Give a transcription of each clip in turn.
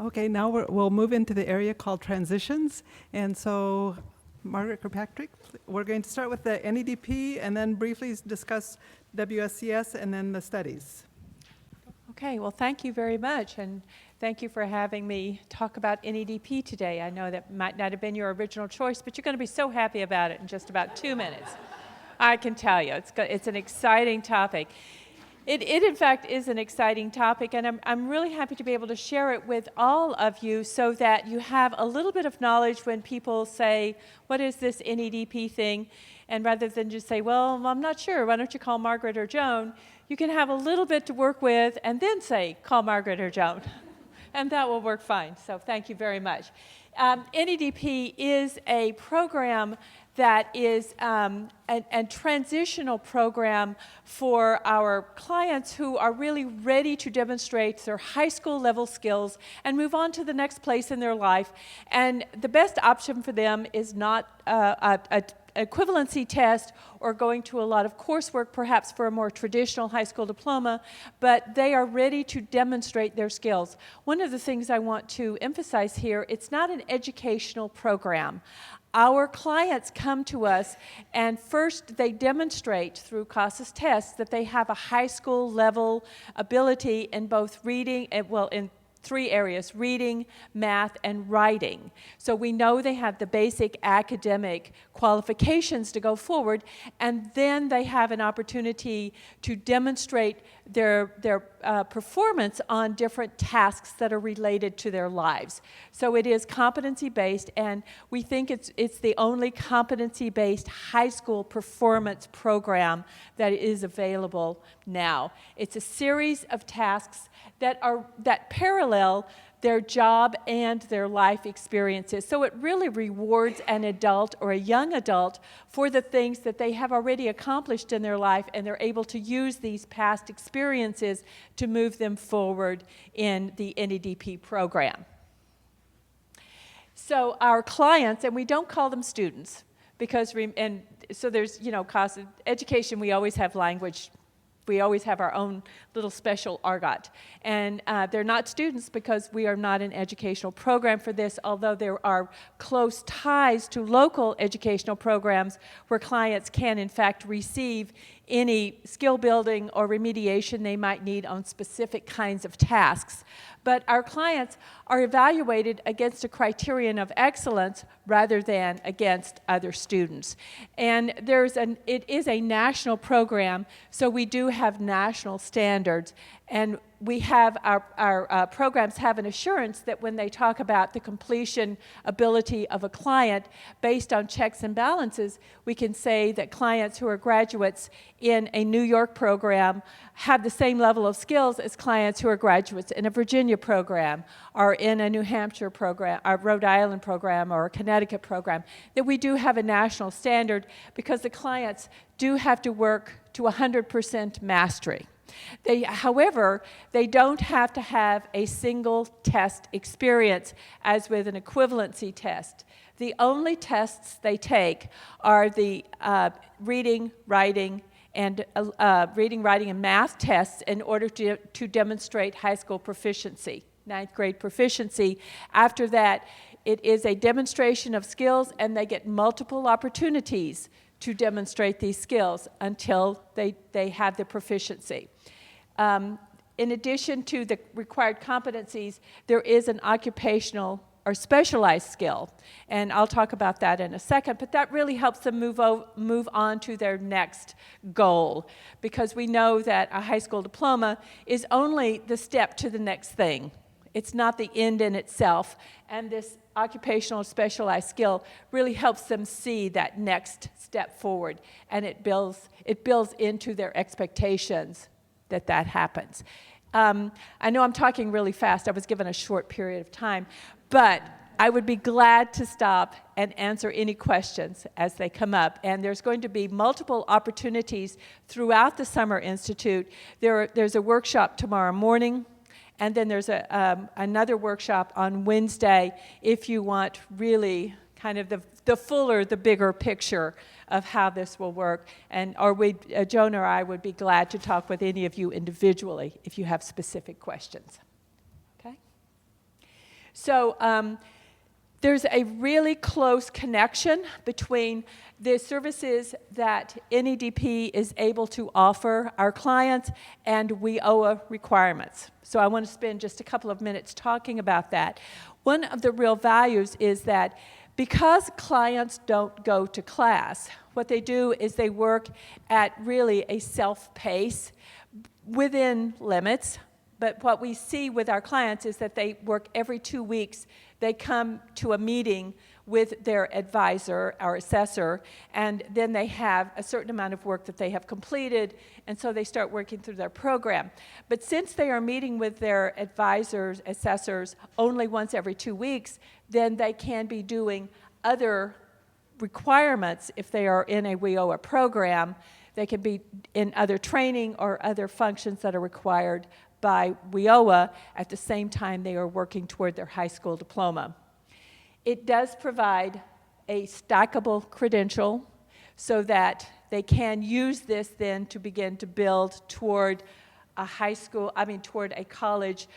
Okay, now we'll move into the area called transitions. And so, Margaret Kirkpatrick, we're going to start with the NEDP and then briefly discuss WSCS and then the studies. Okay, well, thank you very much, and thank you for having me talk about NEDP today. I know that might not have been your original choice, but you're going to be so happy about it in just about 2 minutes. I can tell you, it's an exciting topic. It in fact is an exciting topic, and I'm really happy to be able to share it with all of you so that you have a little bit of knowledge when people say, what is this NEDP thing? And rather than just say, well, I'm not sure, why don't you call Margaret or Joan? You can have a little bit to work with and then say, call Margaret or Joan. And that will work fine. So thank you very much. NEDP is a program that is a transitional program for our clients who are really ready to demonstrate their high school level skills and move on to the next place in their life. And the best option for them is not a equivalency test or going to a lot of coursework, perhaps for a more traditional high school diploma, but they are ready to demonstrate their skills. One of the things I want to emphasize here, it's not an educational program. Our clients come to us and first they demonstrate through CASAS tests that they have a high school level ability in both reading, in 3 areas: reading, math, and writing. So we know they have the basic academic qualifications to go forward, and then they have an opportunity to demonstrate their performance on different tasks that are related to their lives. So it is competency-based, and we think it's the only competency-based high school performance program that is available now. It's a series of tasks that parallel their job and their life experiences. So it really rewards an adult or a young adult for the things that they have already accomplished in their life, and they're able to use these past experiences to move them forward in the NEDP program. So our clients, and we don't call them students, because, so there's, cost of education, we always have language. We always have our own little special argot. And they're not students because we are not an educational program for this, although there are close ties to local educational programs where clients can, in fact, receive any skill building or remediation they might need on specific kinds of tasks. But our clients are evaluated against a criterion of excellence rather than against other students. And it is a national program, so we do have national standards. And we have our programs have an assurance that when they talk about the completion ability of a client based on checks and balances, we can say that clients who are graduates in a New York program have the same level of skills as clients who are graduates in a Virginia program or in a New Hampshire program, or Rhode Island program, or a Connecticut program, that we do have a national standard because the clients do have to work to 100% mastery. However, they don't have to have a single test experience as with an equivalency test. The only tests they take are the reading, writing, and math tests in order to demonstrate high school proficiency, 9th grade proficiency. After that, it is a demonstration of skills, and they get multiple opportunities to demonstrate these skills until they have the proficiency. In addition to the required competencies, there is an occupational or specialized skill, and I'll talk about that in a second, but that really helps them move on to their next goal, because we know that a high school diploma is only the step to the next thing. It's not the end in itself, and this occupational specialized skill really helps them see that next step forward, and it builds into their expectations that happens. I know I'm talking really fast. I was given a short period of time, but I would be glad to stop and answer any questions as they come up. And there's going to be multiple opportunities throughout the Summer Institute. There's a workshop tomorrow morning, and then there's another workshop on Wednesday if you want really kind of the bigger picture of how this will work. And Joan or I would be glad to talk with any of you individually if you have specific questions. Okay? So there's a really close connection between the services that NEDP is able to offer our clients and WIOA requirements. So I want to spend just a couple of minutes talking about that. One of the real values is that because clients don't go to class, what they do is they work at really a self-pace within limits. But what we see with our clients is that they work every 2 weeks. They come to a meeting with their advisor, our assessor, and then they have a certain amount of work that they have completed, and so they start working through their program. But since they are meeting with their advisors, assessors, only once every 2 weeks, then they can be doing other requirements if they are in a WIOA program. They can be in other training or other functions that are required by WIOA at the same time they are working toward their high school diploma. It does provide a stackable credential so that they can use this then to begin to build toward a toward a college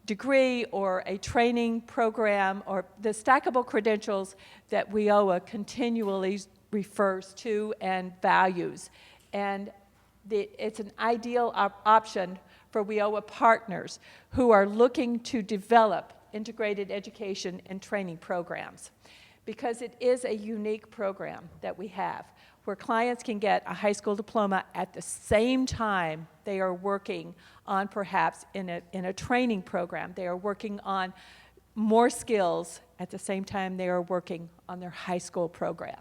degree or a training program, or the stackable credentials that WIOA continually refers to and values. And it's an ideal option for WIOA partners who are looking to develop integrated education and training programs, because it is a unique program that we have where clients can get a high school diploma at the same time they are working on perhaps in a training program. They are working on more skills at the same time they are working on their high school program.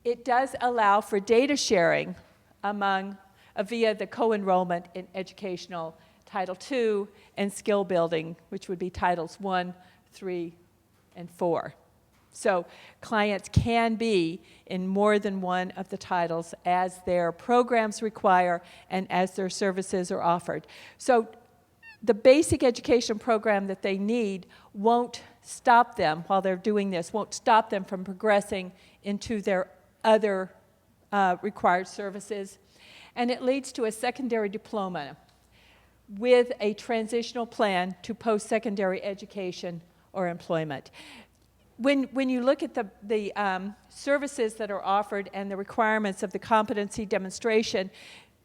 It does allow for data sharing via the co-enrollment in educational Title II and skill building, which would be Titles I, III, and IV. So clients can be in more than one of the titles as their programs require and as their services are offered. So the basic education program that they need won't stop them while they're doing this, won't stop them from progressing into their other required services. And it leads to a secondary diploma with a transitional plan to post-secondary education or employment. When you look at the services that are offered and the requirements of the competency demonstration,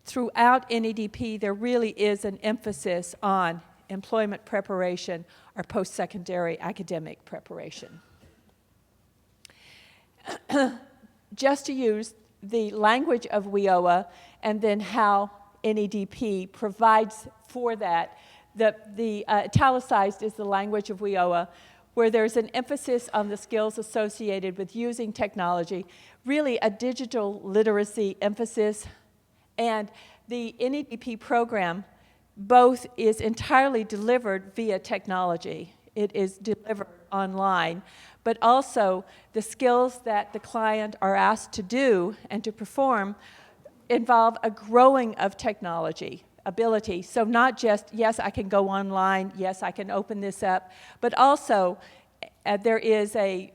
throughout NEDP there really is an emphasis on employment preparation or post-secondary academic preparation. Just to use the language of WIOA and then how NEDP provides for that, the italicized is the language of WIOA, where there's an emphasis on the skills associated with using technology, really a digital literacy emphasis. And the NEDP program both is entirely delivered via technology. It is delivered online, but also the skills that the client are asked to do and to perform involve a growing of technology ability. So not just, yes, I can go online, yes, I can open this up, but also there is a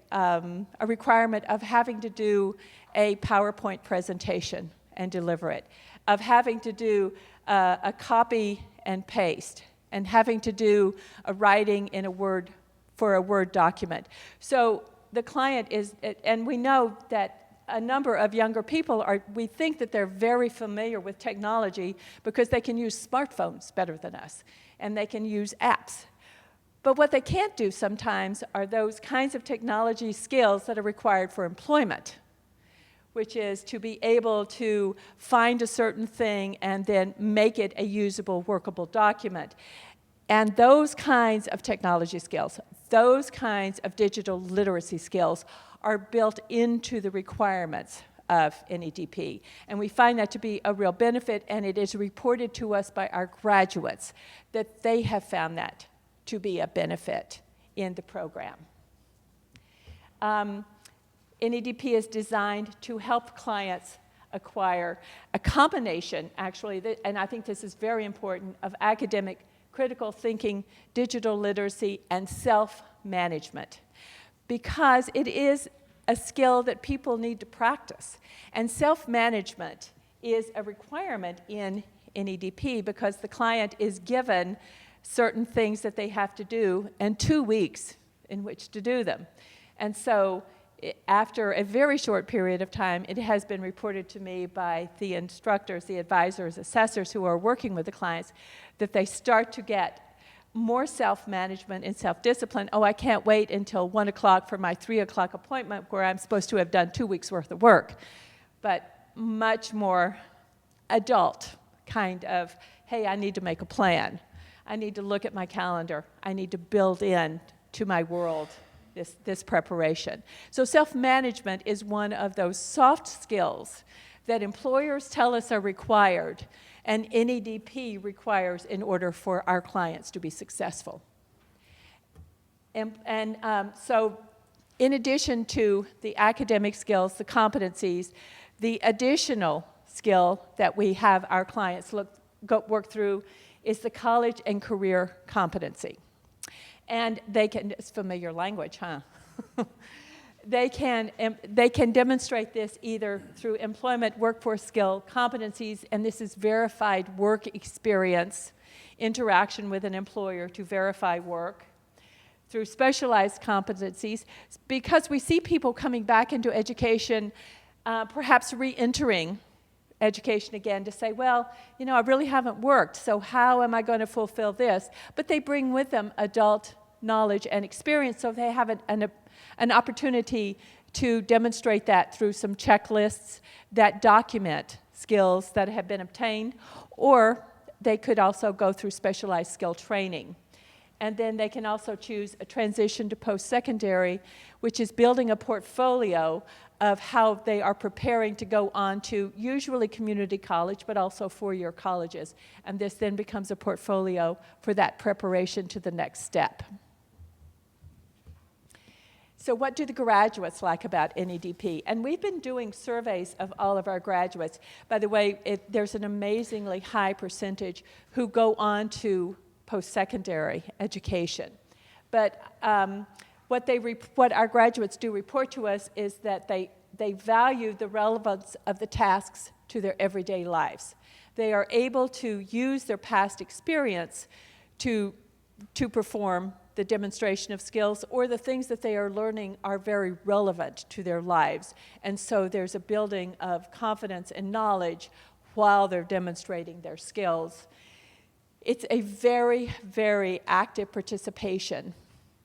requirement of having to do a PowerPoint presentation and deliver it, of having to do a copy and paste, and having to do a writing in a Word document. So the client is, and we know that a number of younger people we think that they're very familiar with technology because they can use smartphones better than us, and they can use apps. But what they can't do sometimes are those kinds of technology skills that are required for employment, which is to be able to find a certain thing and then make it a usable, workable document. And those kinds of technology skills, those kinds of digital literacy skills are built into the requirements of NEDP. And we find that to be a real benefit, and it is reported to us by our graduates that they have found that to be a benefit in the program. NEDP is designed to help clients acquire a combination, actually, and I think this is very important, of academic critical thinking, digital literacy, and self-management, because it is a skill that people need to practice. And self-management is a requirement in NEDP because the client is given certain things that they have to do and 2 weeks in which to do them. And so after a very short period of time, it has been reported to me by the instructors, the advisors, assessors who are working with the clients, that they start to get more self-management and self-discipline. Oh, I can't wait until 1 o'clock for my 3 o'clock appointment where I'm supposed to have done 2 weeks worth of work. But much more adult kind of, hey, I need to make a plan. I need to look at my calendar. I need to build in to my world this preparation. So self-management is one of those soft skills that employers tell us are required and NEDP requires in order for our clients to be successful. So in addition to the academic skills, the competencies, the additional skill that we have our clients work through is the college and career competency. And they can, it's familiar language, huh? They can demonstrate this either through employment, workforce skill, competencies, and this is verified work experience, interaction with an employer to verify work, through specialized competencies, because we see people coming back into education, perhaps re-entering education again to say, well, you know, I really haven't worked, so how am I going to fulfill this? But they bring with them adult knowledge and experience, so they have an opportunity to demonstrate that through some checklists that document skills that have been obtained, or they could also go through specialized skill training. And then they can also choose a transition to postsecondary, which is building a portfolio of how they are preparing to go on to usually community college, but also four-year colleges. And this then becomes a portfolio for that preparation to the next step. So what do the graduates like about NEDP? And we've been doing surveys of all of our graduates. By the way, there's an amazingly high percentage who go on to post-secondary education. But what our graduates do report to us is that they value the relevance of the tasks to their everyday lives. They are able to use their past experience to perform the demonstration of skills, or the things that they are learning are very relevant to their lives. And so there's a building of confidence and knowledge while they're demonstrating their skills. It's a very, very active participation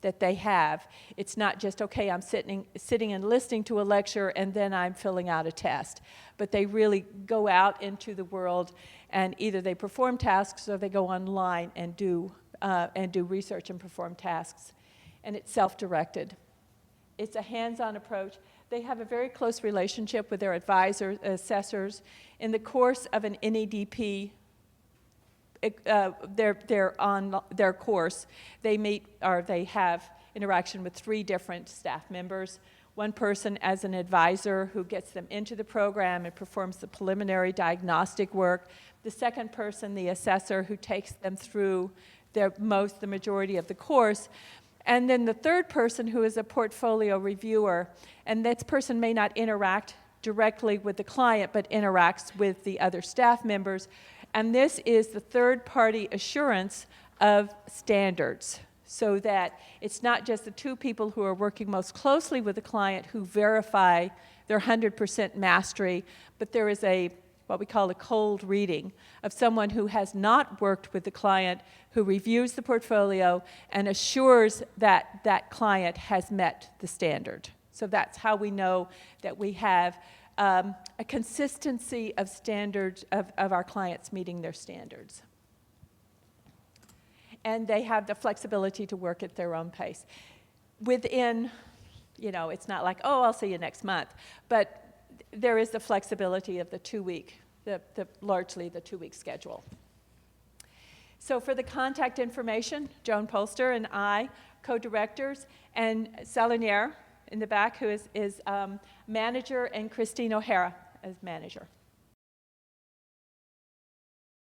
that they have. It's not just, okay, I'm sitting and listening to a lecture and then I'm filling out a test. But they really go out into the world and either they perform tasks or they go online and do research and perform tasks. And it's self-directed. It's a hands-on approach. They have a very close relationship with their advisors, assessors. In the course of an NEDP, they're on their course, they meet or they have interaction with 3 different staff members. One person as an advisor who gets them into the program and performs the preliminary diagnostic work. The second person, the assessor, who takes them through the majority of the course. And then the third person, who is a portfolio reviewer, and this person may not interact directly with the client, but interacts with the other staff members. And this is the third-party assurance of standards, so that it's not just the 2 people who are working most closely with the client who verify their 100% mastery, but there is what we call a cold reading of someone who has not worked with the client, who reviews the portfolio and assures that that client has met the standard. So that's how we know that we have a consistency of standards of our clients meeting their standards. And they have the flexibility to work at their own pace. Within, it's not like, oh, I'll see you next month, but there is the flexibility of the 2-week, largely the 2-week schedule. So for the contact information, Joan Polster and I, co-directors, and Salinier in the back, who is manager, and Christine O'Hara as manager.